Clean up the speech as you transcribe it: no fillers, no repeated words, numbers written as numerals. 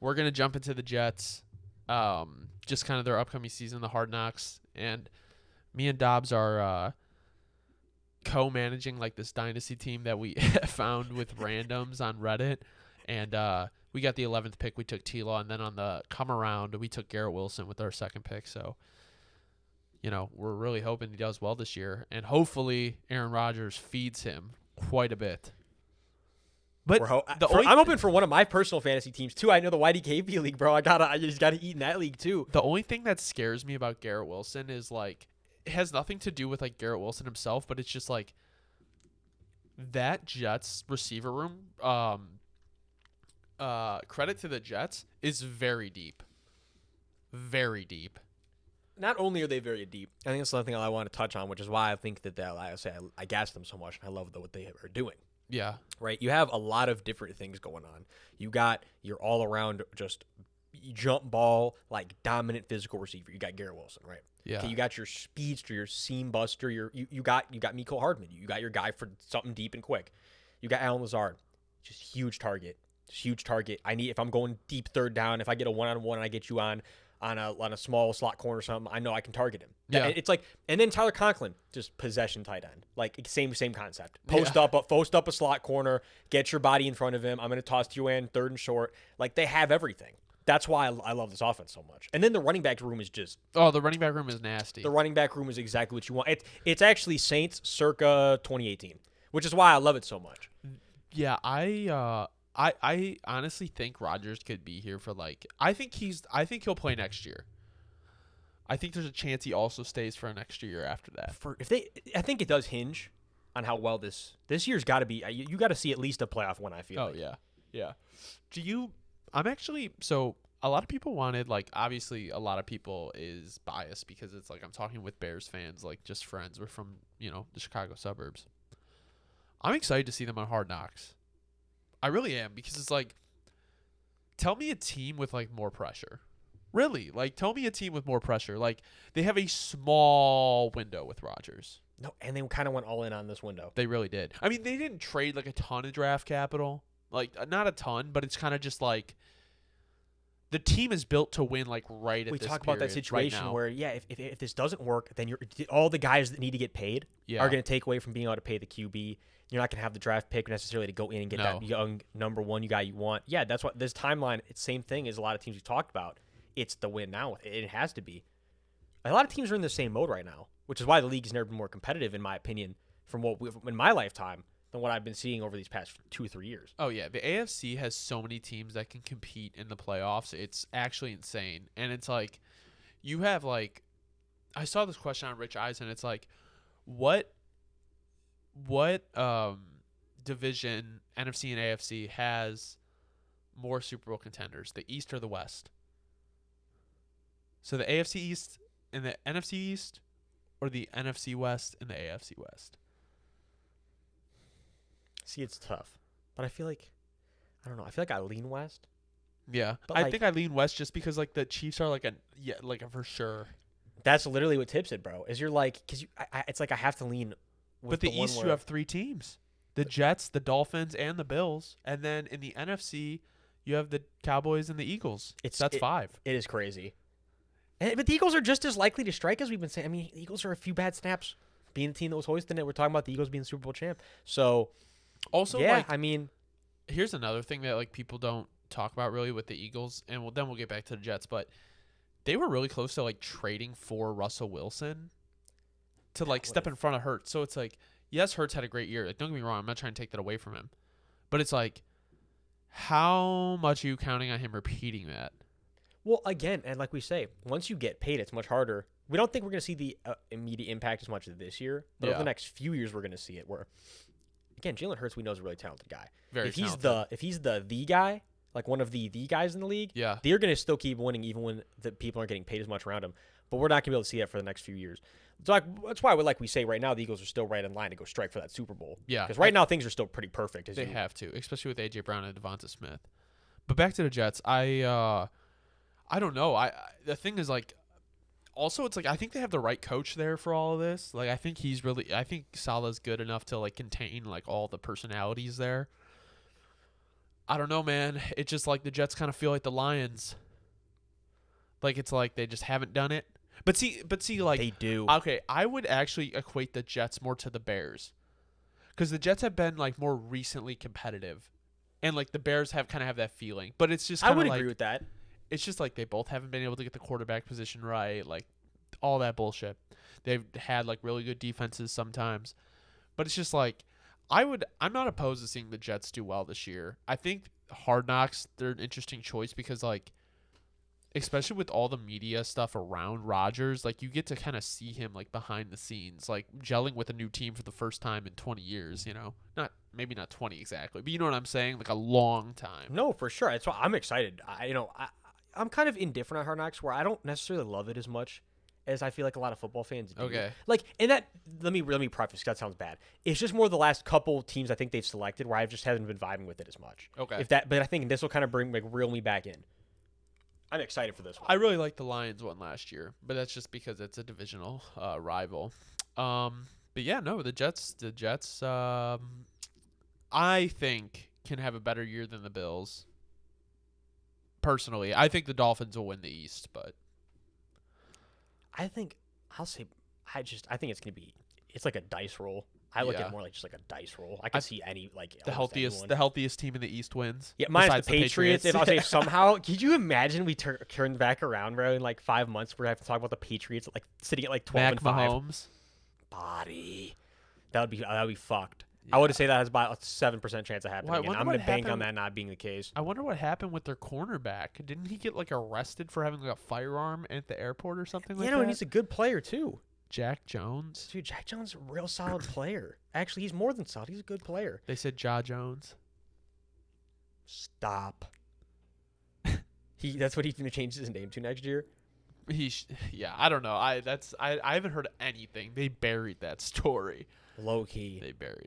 we're going to jump into the Jets, just kind of their upcoming season, the Hard Knocks. And me and Dobbs are co-managing like this dynasty team that we found with randoms on Reddit. And we got the 11th pick. We took T-Law. And then on the come around, we took Garrett Wilson with our second pick. So, you know, we're really hoping he does well this year. And hopefully Aaron Rodgers feeds him quite a bit. But I'm open for one of my personal fantasy teams too. I know the YDKB league, bro. I just gotta eat in that league too. The only thing that scares me about Garrett Wilson is like it has nothing to do with like Garrett Wilson himself, but it's just like that Jets receiver room. Credit to the Jets is very deep, very deep. Not only are they very deep, I think that's another thing I want to touch on, which is why I think that I gas them so much. And I love what they are doing. Yeah. Right. You have a lot of different things going on. You got your all around just jump ball, like dominant physical receiver. You got Garrett Wilson, right? Yeah. Okay, you got your speedster, your seam buster, you got Mecole Hardman. You got your guy for something deep and quick. You got Allen Lazard. Just huge target. If I'm going deep third down, if I get a 1-on-1 and I get you on a small slot corner or something, I know I can target him. Yeah. It's like, and then Tyler Conklin, just possession tight end. Like, same concept. Post up a slot corner, get your body in front of him. I'm going to toss you in third and short. Like, they have everything. That's why I love this offense so much. And then the running back room is just... Oh, the running back room is nasty. The running back room is exactly what you want. It's actually Saints circa 2018, which is why I love it so much. Yeah, I honestly think Rodgers could be here for like I think he'll play next year. I think there's a chance he also stays for an extra year after that. I think it does hinge on how well this year's got to be. You got to see at least a playoff win. I feel. Oh like. Yeah. So a lot of people wanted like obviously a lot of people is biased because it's like I'm talking with Bears fans like just friends. We're from the Chicago suburbs. I'm excited to see them on Hard Knocks. I really am because it's like, tell me a team with like more pressure. Really, like tell me a team with more pressure. Like they have a small window with Rodgers. No, and they kind of went all in on this window. They really did. I mean, they didn't trade like a ton of draft capital, like not a ton, but it's kind of just like the team is built to win. Like right at we this talk about that situation right where if this doesn't work, then all the guys that need to get paid are going to take away from being able to pay the QB. You're not going to have the draft pick necessarily to go in and get that young number one guy you want. Yeah, that's what this timeline, it's the same thing as a lot of teams we talked about. It's the win now. It has to be. A lot of teams are in the same mode right now, which is why the league has never been more competitive, in my opinion, in my lifetime than what I've been seeing over these past 2 or 3 years. Oh, yeah. The AFC has so many teams that can compete in the playoffs. It's actually insane. And it's like you have like – I saw this question on Rich Eisen. It's like what division, NFC and AFC, has more Super Bowl contenders, the East or the West? So the AFC East and the NFC East, or the NFC West and the AFC West? See, it's tough, but I feel like I lean West. Yeah, but I think I lean West just because like the Chiefs are like a for sure. That's literally what tips it, bro. Is you're like because it's like I have to lean. But the East, you have 3 teams: the Jets, the Dolphins, and the Bills. And then in the NFC, you have the Cowboys and the Eagles. That's 5. It is crazy. But the Eagles are just as likely to strike as we've been saying. I mean, the Eagles are a few bad snaps being the team that was hoisting it. We're talking about the Eagles being the Super Bowl champ. So, also, yeah, like, I mean, here's another thing that like people don't talk about really with the Eagles, and then we'll get back to the Jets. But they were really close to like trading for Russell Wilson to like step in front of Hurts. So it's like, yes, Hurts had a great year. Like, don't get me wrong, I'm not trying to take that away from him. But it's like, how much are you counting on him repeating that? Well, again, and like we say, once you get paid, it's much harder. We don't think we're going to see the immediate impact as much as this year. But over the next few years, we're going to see it where, again, Jalen Hurts, we know, is a really talented guy. Very talented. If he's the guy, like one of the guys in the league, they're going to still keep winning even when the people aren't getting paid as much around him. But we're not going to be able to see that for the next few years. So that's why, like we say right now, the Eagles are still right in line to go strike for that Super Bowl. Yeah. Because right now things are still pretty perfect. They have to, especially with A.J. Brown and Devonta Smith. But back to the Jets, I don't know. The thing is, like, also it's like I think they have the right coach there for all of this. Like, I think Salah's good enough to like contain like all the personalities there. I don't know, man. It's just like the Jets kind of feel like the Lions. Like it's like they just haven't done it. But see, like they do. Okay, I would actually equate the Jets more to the Bears, because the Jets have been like more recently competitive, and like the Bears have kind of have that feeling. But it's just I would like, agree with that. It's just like they both haven't been able to get the quarterback position right, like all that bullshit. They've had like really good defenses sometimes, but it's just like I'm not opposed to seeing the Jets do well this year. I think Hard Knocks, they're an interesting choice because like, especially with all the media stuff around Rodgers, like you get to kind of see him like behind the scenes, like gelling with a new team for the first time in 20 years, maybe not 20 exactly, but you know what I'm saying? Like a long time. No, for sure. That's why I'm excited. I'm kind of indifferent on Hard Knocks, where I don't necessarily love it as much as I feel like a lot of football fans do. Okay. Like, and that, let me preface, 'cause that sounds bad. It's just more the last couple teams I think they've selected where I just haven't been vibing with it as much. Okay. But I think this will kind of reel me back in. I'm excited for this one. I really liked the Lions one last year, but that's just because it's a divisional rival. But yeah, no, the Jets, I think can have a better year than the Bills. Personally, I think the Dolphins will win the East, but I think it's like a dice roll. I look at it more like just like a dice roll. I can see any like the healthiest team in the East wins. Yeah, minus the Patriots. If I say somehow, could you imagine we turn back around, bro? In like 5 months, we're gonna have to talk about the Patriots like sitting at like 12-5. Mahomes. Body. That would be fucked. Yeah. I would say that has about a 7% chance of happening again. I'm gonna bank on that not being the case. I wonder what happened with their cornerback. Didn't he get like arrested for having like a firearm at the airport or something like that? And he's a good player too. Jack Jones. Dude, Jack Jones is a real solid player. Actually, he's more than solid. He's a good player. They said Ja Jones. Stop. That's what he's gonna change his name to next year. I don't know. I haven't heard anything. They buried that story. Low key. They buried